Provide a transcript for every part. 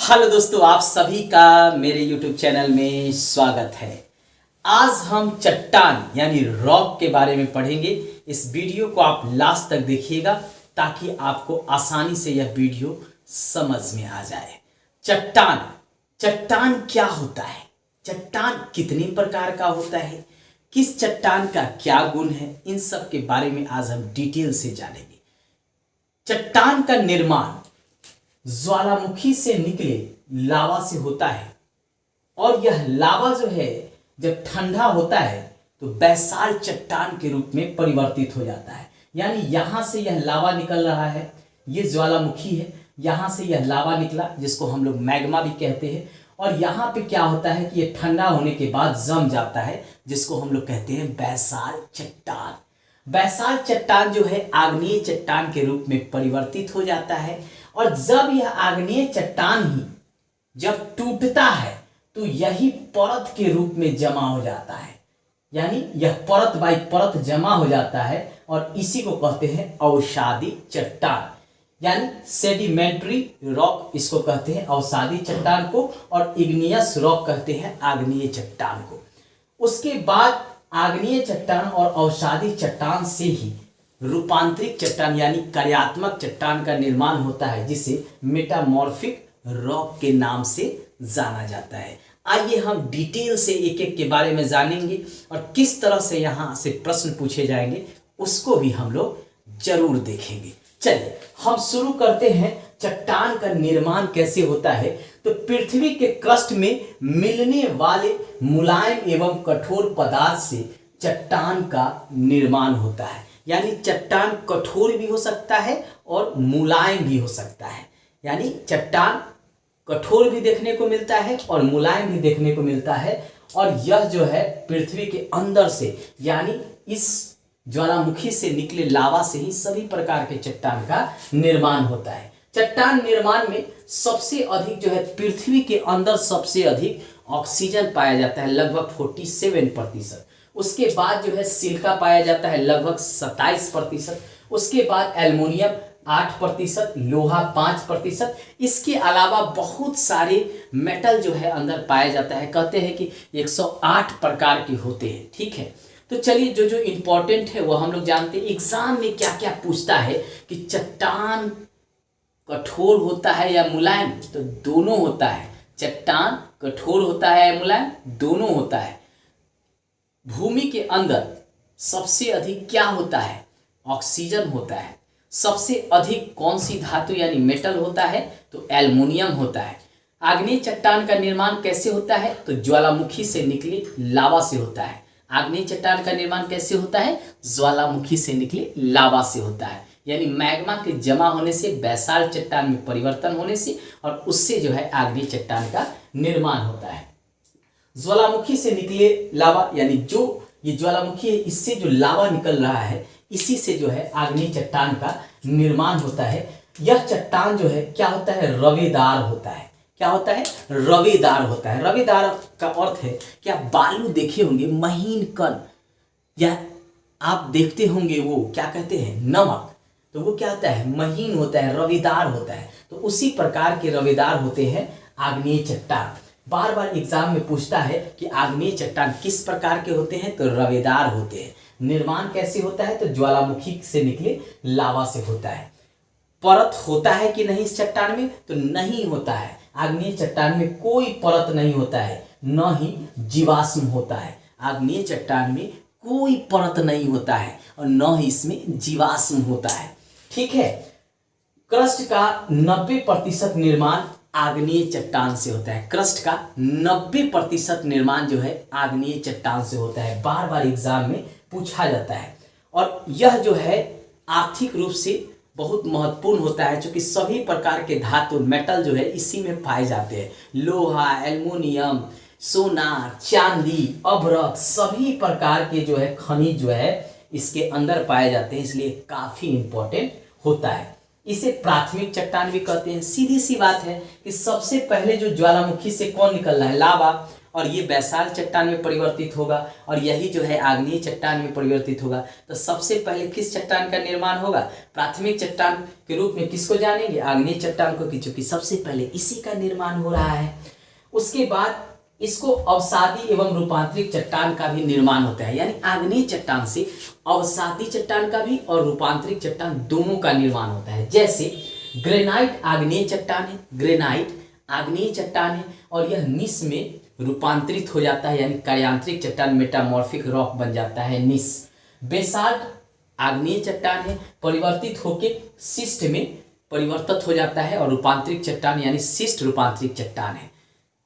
Hello दोस्तों, आप सभी का मेरे YouTube चैनल में स्वागत है। आज हम चट्टान यानी रॉक के बारे में पढ़ेंगे। इस वीडियो को आप लास्ट तक देखिएगा ताकि आपको आसानी से यह वीडियो समझ में आ जाए। चट्टान चट्टान क्या होता है, चट्टान कितने प्रकार का होता है, किस चट्टान का क्या गुण है, इन सब के बारे में आज हम डिटेल से जानेंगे। चट्टान का निर्माण ज्वालामुखी से निकले लावा से होता है और यह लावा जो है जब ठंडा होता है तो बैसाल्ट चट्टान के रूप में परिवर्तित हो जाता है। यानी यहां से यह लावा निकल रहा है, ये ज्वालामुखी है, यहां से यह लावा निकला जिसको हम लोग मैग्मा भी कहते हैं। और यहाँ पे क्या होता है कि ये ठंडा होने के बाद जम जाता है जिसको हम लोग कहते हैं बैसाल्ट चट्टान। बैसाल्ट चट्टान जो है आग्नेय चट्टान के रूप में परिवर्तित हो जाता है और जब यह आग्नेय चट्टान ही जब टूटता है तो यही परत के रूप में जमा हो जाता है। यानी यह परत बाई परत जमा हो जाता है और इसी को कहते हैं अवसादी चट्टान, यानी सेडिमेंट्री रॉक इसको कहते हैं अवसादी चट्टान को, और इग्नियस रॉक कहते हैं आग्नेय चट्टान को। उसके बाद आग्नेय चट्टान और अवसादी चट्टान से ही रूपांतरिक चट्टान यानी कार्यात्मक चट्टान का निर्माण होता है जिसे मेटामॉर्फिक रॉक के नाम से जाना जाता है। आइए हम डिटेल से एक एक के बारे में जानेंगे और किस तरह से यहाँ से प्रश्न पूछे जाएंगे उसको भी हम लोग जरूर देखेंगे। चलिए हम शुरू करते हैं। चट्टान का निर्माण कैसे होता है, तो पृथ्वी के क्रस्ट में मिलने वाले मुलायम एवं कठोर पदार्थ से चट्टान का निर्माण होता है। यानी चट्टान कठोर भी हो सकता है और मुलायम भी हो सकता है। यानी चट्टान कठोर भी देखने को मिलता है और मुलायम भी देखने को मिलता है, और यह जो है पृथ्वी के अंदर से यानी इस ज्वालामुखी से निकले लावा से ही सभी प्रकार के चट्टान का निर्माण होता है। चट्टान निर्माण में सबसे अधिक जो है पृथ्वी के अंदर सबसे अधिक ऑक्सीजन पाया जाता है, लगभग 47%। उसके बाद जो है सिलिका पाया जाता है लगभग 27%। उसके बाद एल्युमिनियम 8%, लोहा 5%। इसके अलावा बहुत सारे मेटल जो है अंदर पाया जाता है। कहते हैं कि 108 प्रकार के होते हैं। ठीक है, तो चलिए जो जो इम्पोर्टेंट है वो हम लोग जानते हैं। एग्जाम में क्या क्या पूछता है कि चट्टान कठोर होता है या मुलायम, तो दोनों होता है। चट्टान कठोर होता है या मुलायम, दोनों होता है। भूमि के अंदर सबसे अधिक क्या होता है, ऑक्सीजन होता है। सबसे अधिक कौन सी धातु यानी मेटल होता है, तो एल्युमिनियम होता है। आग्नेय चट्टान का निर्माण कैसे होता है, तो ज्वालामुखी से निकले लावा से होता है। आग्नेय चट्टान का निर्माण कैसे होता है, ज्वालामुखी से निकले लावा से होता है। यानी मैग्मा के जमा होने से बैसाल्ट चट्टान में परिवर्तन होने से और उससे जो है आग्नेय चट्टान का निर्माण होता है। ज्वालामुखी से निकले लावा यानी जो ये ज्वालामुखी है इससे जो लावा निकल रहा है इसी से जो है आग्नेय चट्टान का निर्माण होता है। यह चट्टान जो है क्या होता है, रवेदार होता है। क्या होता है, रवेदार होता है। रवेदार का अर्थ है कि आप बालू देखे होंगे, महीन कण, या आप देखते होंगे वो क्या कहते हैं, नमक, तो वो क्या होता है, महीन होता है, रवेदार होता है। तो उसी प्रकार के रवेदार होते हैं आग्नेय चट्टान। बार बार एग्जाम में पूछता है कि आग्नेय चट्टान किस प्रकार के होते हैं, तो रवेदार होते हैं। निर्माण कैसे होता है, तो ज्वालामुखी से निकले लावा से होता है। परत होता है कि नहीं इस चट्टान में, तो नहीं होता है। आग्नेय चट्टान में कोई परत नहीं होता है, न ही जीवाश्म होता है। आग्नेय चट्टान में कोई परत नहीं होता है और न ही इसमें जीवाश्म होता है। ठीक है, क्रस्ट का 90% निर्माण आग्नेय चट्टान से होता है। क्रस्ट का 90% निर्माण जो है आग्नेय चट्टान से होता है। बार बार एग्जाम में पूछा जाता है और यह जो है आर्थिक रूप से बहुत महत्वपूर्ण होता है क्योंकि सभी प्रकार के धातु मेटल जो है इसी में पाए जाते हैं। लोहा, एल्युमिनियम, सोना, चांदी, अभ्रक, सभी प्रकार के जो है खनिज जो है इसके अंदर पाए जाते हैं, इसलिए काफी इंपॉर्टेंट होता है। इसे प्राथमिक चट्टान भी कहते हैं। सीधी सी बात है कि सबसे पहले जो ज्वालामुखी से कौन निकल रहा है, लावा, और ये बैसाल्ट चट्टान में परिवर्तित होगा और यही जो है आग्नेय चट्टान में परिवर्तित होगा। तो सबसे पहले किस चट्टान का निर्माण होगा? प्राथमिक चट्टान के रूप में किसको जानेंगे? आग्नेय चट्टान को, क्योंकि सबसे पहले इसी का निर्माण हो रहा है। उसके बाद इसको अवसादी एवं रूपांतरित चट्टान का भी निर्माण होता है, यानी आग्नेय चट्टान से अवसादी चट्टान का भी और रूपांतरित चट्टान दोनों का निर्माण होता है। जैसे ग्रेनाइट आग्नेय चट्टान है, ग्रेनाइट आग्नेय चट्टान है और यह निस में रूपांतरित हो जाता है, यानी कार्यांतरिक चट्टान मेटामॉर्फिक रॉक बन जाता है निस। बेसाल्ट आग्नेय चट्टान है, परिवर्तित होकर शिस्ट में परिवर्तित हो जाता है और रूपांतरिक चट्टान यानी शिस्ट रूपांतरिक चट्टान है।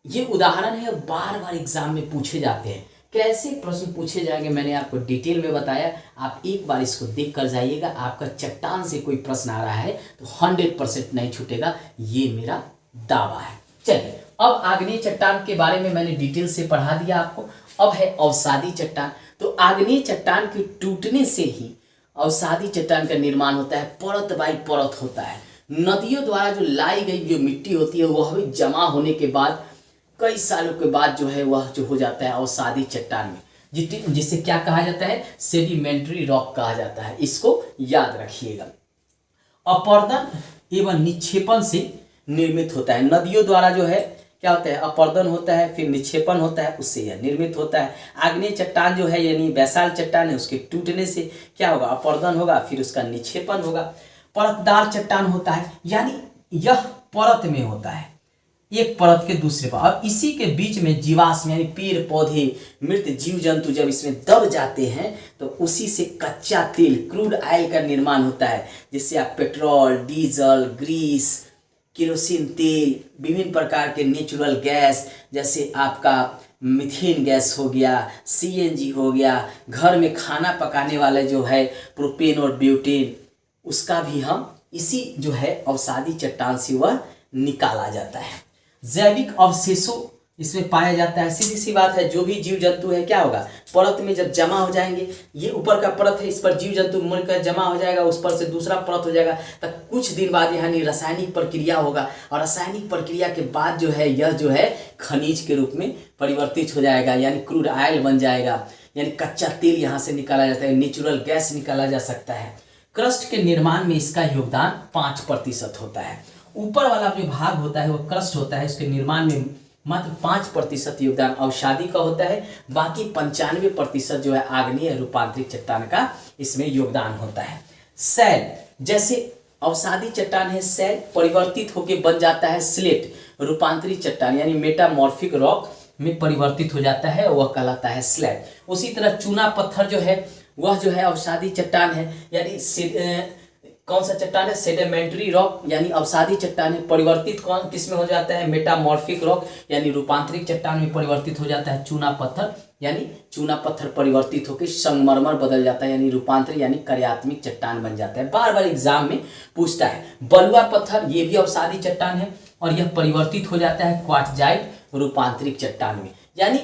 ये उदाहरण है, बार बार एग्जाम में पूछे जाते हैं। कैसे प्रश्न पूछे जाएंगे मैंने आपको डिटेल में बताया, आप एक बार इसको देख कर जाइएगा। आपका चट्टान से कोई प्रश्न आ रहा है तो 100% नहीं छूटेगा, ये मेरा दावा है। चलिए, अब आग्नेय चट्टान के बारे में मैंने डिटेल से पढ़ा दिया आपको। अब है अवसादी चट्टान। तो आग्नेय चट्टान के टूटने से ही अवसादी चट्टान का निर्माण होता है, परत बाई परत होता है। नदियों द्वारा जो लाई गई जो मिट्टी होती है वह भी जमा होने के बाद कई सालों के बाद जो है वह जो हो जाता है अवसादी चट्टान में, जिसे क्या कहा जाता है? सेडिमेंट्री रॉक कहा जाता है। इसको याद रखिएगा। अपर्दन एवं निक्षेपण से निर्मित होता है। नदियों द्वारा जो है क्या होता है? अपर्दन होता है, फिर निक्षेपण होता है, उससे यह निर्मित होता है। आग्नेय चट्टान जो है यानी बैसाल्ट चट्टान है, उसके टूटने से क्या होगा? अपर्दन होगा, फिर उसका निक्षेपण होगा। परतदार चट्टान होता है, यानी यह परत में होता है, एक परत के दूसरे पर। अब इसी के बीच में जीवाश्म यानी पेड़ पौधे मृत जीव जंतु जब इसमें दब जाते हैं तो उसी से कच्चा तेल क्रूड ऑयल का निर्माण होता है, जिससे आप पेट्रोल, डीजल, ग्रीस, केरोसिन तेल, विभिन्न प्रकार के नेचुरल गैस जैसे आपका मीथेन गैस हो गया, सीएनजी हो गया, घर में खाना पकाने वाले जो है प्रोपेन और ब्यूटेन, उसका भी हम इसी जो है अवसादी चट्टान से वह निकाला जाता है। जैविक अवशेषों इसमें पाया जाता है। सीधी सी बात है, जो भी जीव जंतु है क्या होगा? परत में जब जमा हो जाएंगे, ये ऊपर का परत है, इस पर जीव जंतु मिलकर जमा हो जाएगा, उस पर से दूसरा परत हो जाएगा, तब कुछ दिन बाद यानी रासायनिक प्रक्रिया होगा और रासायनिक प्रक्रिया के बाद जो है यह जो है खनिज के रूप में परिवर्तित हो जाएगा, यानी क्रूड ऑयल बन जाएगा, यानी कच्चा तेल यहाँ से निकाला जाता है, नेचुरल गैस निकाला जा सकता है। क्रस्ट के निर्माण में इसका योगदान 5% होता है। ऊपर वाला जो भाग होता है वो क्रस्ट होता है, इसके निर्माण में मात्र 5% योगदान अवसादी का होता है, बाकी 95% जो है आग्नेय रूपांतरित चट्टान का इसमें योगदान होता है। सैल, जैसे अवसादी चट्टान है, सैल परिवर्तित होकर बन जाता है स्लेट रूपांतरित चट्टान यानी मेटामॉर्फिक रॉक में परिवर्तित हो जाता है, वह कहलाता है स्लैट। उसी तरह चूना पत्थर जो है वह जो है अवसादी चट्टान है, यानी कौन सा चट्टान है? सेडिमेंट्री रॉक यानी अवसादी चट्टान है। परिवर्तित कौन किस में हो जाता है? मेटामॉर्फिक रॉक यानी रूपांतरिक चट्टान में परिवर्तित हो जाता है चूना पत्थर, यानी चूना पत्थर परिवर्तित होकर संगमरमर बदल जाता है, यानी रूपांतर यानी कार्यात्मक चट्टान बन जाता है। बार बार एग्जाम में पूछता है। बलुआ पत्थर ये भी अवसादी चट्टान है और यह परिवर्तित हो जाता है क्वार्टजाइट रूपांतरिक चट्टान में। यानी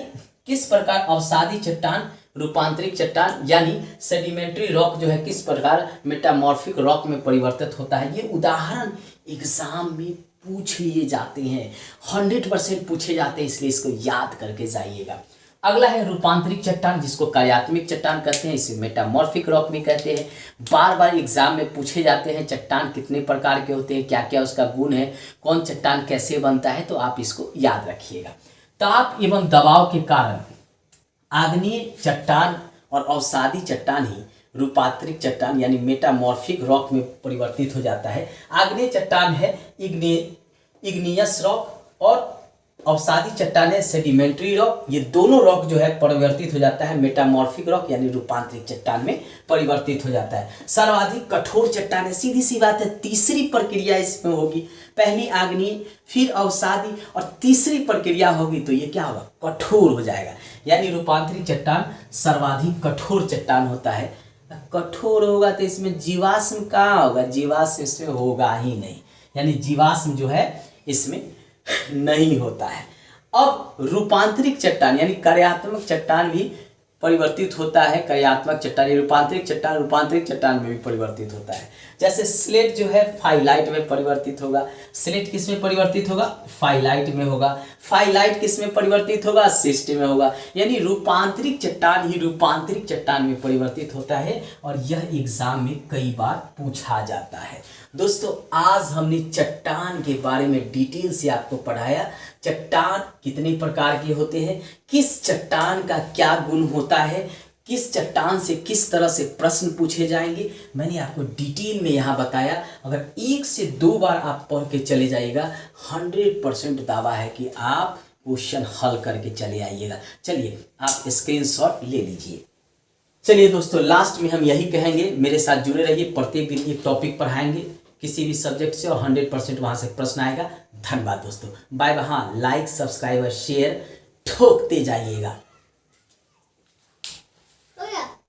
किस प्रकार अवसादी चट्टान रूपांतरिक चट्टान यानी सेडिमेंट्री रॉक जो है किस प्रकार मेटामॉर्फिक रॉक में परिवर्तित होता है, ये उदाहरण एग्जाम में पूछ लिए जाते हैं, 100% पूछे जाते हैं, इसलिए इसको याद करके जाइएगा। अगला है रूपांतरिक चट्टान, जिसको कार्यात्मक चट्टान कहते हैं, इसे मेटामॉर्फिक रॉक भी कहते हैं। बार बार एग्जाम में पूछे जाते हैं चट्टान कितने प्रकार के होते हैं, क्या क्या उसका गुण है, कौन चट्टान कैसे बनता है, तो आप इसको याद रखिएगा। ताप एवं दबाव के कारण आग्नेय चट्टान और अवसादी चट्टान ही रूपांतरिक चट्टान यानी मेटामॉर्फिक रॉक में परिवर्तित हो जाता है। आग्नेय चट्टान है इग्नियस रॉक और अवसादी चट्टान है सेडिमेंट्री रॉक। ये दोनों रॉक जो है परिवर्तित हो जाता है मेटामॉर्फिक रॉक यानी रूपांतरिक चट्टान में परिवर्तित हो जाता है। सर्वाधिक कठोर चट्टान है, सीधी सी बात है, तीसरी प्रक्रिया इसमें होगी, पहली आग्नेय फिर अवसादी और तीसरी प्रक्रिया होगी तो ये क्या होगा? कठोर हो जाएगा, यानी रूपांतरिक चट्टान सर्वाधिक कठोर चट्टान होता है। कठोर होगा तो इसमें जीवाश्म कहाँ होगा? जीवाश्म इसमें होगा ही नहीं, यानी जीवाश्म जो है इसमें नहीं होता है। अब रूपांतरिक चट्टान यानी कार्यात्मक चट्टान भी परिवर्तित होता है, कार्यात्मक चट्टान, रूपांतरिक चट्टान में भी परिवर्तित होता है। जैसे स्लेट जो है फाइलाइट में परिवर्तित होगा। स्लेट किस में परिवर्तित होगा? फाइलाइट में होगा। फाइलाइट किस में परिवर्तित होगा? सिस्ट में होगा। यानी रूपांतरिक चट्टान ही रूपांतरिक चट्टान में परिवर्तित होता है और यह एग्जाम में कई बार पूछा जाता है। दोस्तों, आज हमने चट्टान के बारे में डिटेल से आपको पढ़ाया। चट्टान कितने प्रकार के होते हैं, किस चट्टान का क्या गुण होता है, किस चट्टान से किस तरह से प्रश्न पूछे जाएंगे, मैंने आपको डिटेल में यहाँ बताया। अगर 1 से 2 बार आप पढ़ के चले जाइएगा, 100% दावा है कि आप क्वेश्चन हल करके चले आइएगा। चलिए आप स्क्रीनशॉट ले लीजिए। चलिए दोस्तों, लास्ट में हम यही कहेंगे, मेरे साथ जुड़े रहिए। प्रत्येक दिन एक टॉपिक पढ़ाएंगे किसी भी सब्जेक्ट से और 100% वहाँ से प्रश्न आएगा। धन्यवाद दोस्तों, बाय बाय। हाँ, लाइक, सब्सक्राइब और शेयर ठोकते जाइएगा।